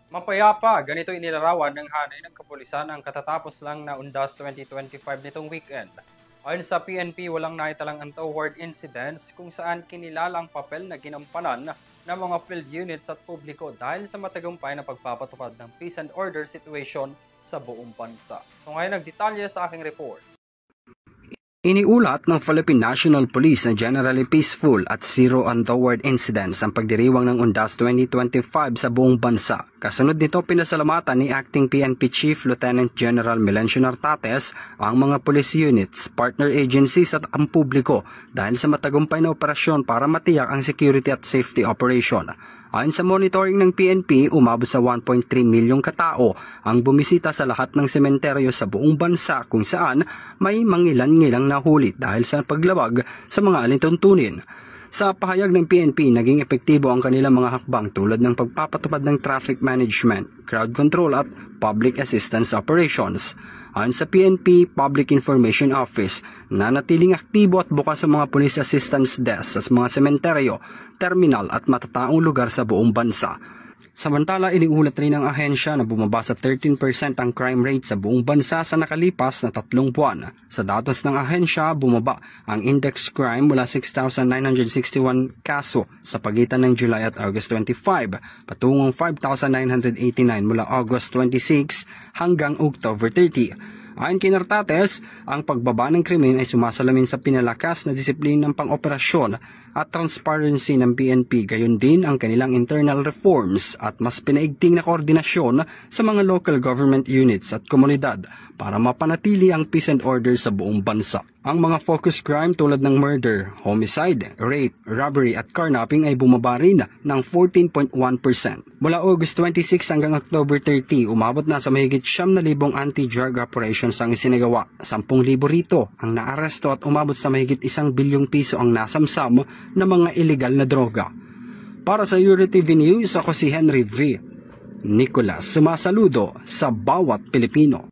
Mapayapa, ganito inilarawan ng hanay ng kapulisan ang katatapos lang na Undas 2025 nitong weekend. Ayon sa PNP, walang naitalang untoward incidents kung saan kinilala ang papel na ginampanan ng mga field units at publiko dahil sa matagumpay na pagpapatupad ng peace and order situation sa buong bansa. So ngayon nagdetalye sa aking report. Iniulat ng Philippine National Police na generally peaceful at zero untoward incidents ang pagdiriwang ng Undas 2025 sa buong bansa. Kasunod nito, pinasalamatan ni Acting PNP Chief Lieutenant General Melencio Nartates ang mga police units, partner agencies at ang publiko dahil sa matagumpay na operasyon para matiyak ang security at safety operation. Ayon sa monitoring ng PNP, umabot sa 1.3 milyong katao ang bumisita sa lahat ng sementeryo sa buong bansa kung saan may mangilan-ngilang nahuli dahil sa paglabag sa mga alituntunin. Sa pahayag ng PNP, naging epektibo ang kanilang mga hakbang tulad ng pagpapatupad ng traffic management, crowd control at public assistance operations. Ayon sa PNP Public Information Office, nanatiling aktibo at bukas sa mga police assistance desk sa mga sementeryo, terminal at matataong lugar sa buong bansa. Samantala, iniulat rin ng ahensya na bumaba sa 13% ang crime rate sa buong bansa sa nakalipas na 3 buwan. Sa datos ng ahensya, bumaba ang index crime mula 6,961 kaso sa pagitan ng July at August 25, patungong 5,989 mula August 26 hanggang October 30. Ayon kay Nartates, ang pagbaba ng krimen ay sumasalamin sa pinalakas na disiplina ng pang-operasyon at transparency ng PNP, gayon din ang kanilang internal reforms at mas pinaigting na koordinasyon sa mga local government units at komunidad para mapanatili ang peace and order sa buong bansa. Ang mga focus crime tulad ng murder, homicide, rape, robbery at carnapping ay bumaba rin ng 14.1%. Mula August 26 hanggang October 30, umabot na sa mahigit 9,000 anti-drug operations ang isinagawa. 10,000 rito ang naaresto at umabot sa mahigit 1 bilyong piso ang nasamsam na mga ilegal na droga. Para sa EuroTV News, ako si Henry V. Nicolas, sumasaludo sa bawat Pilipino.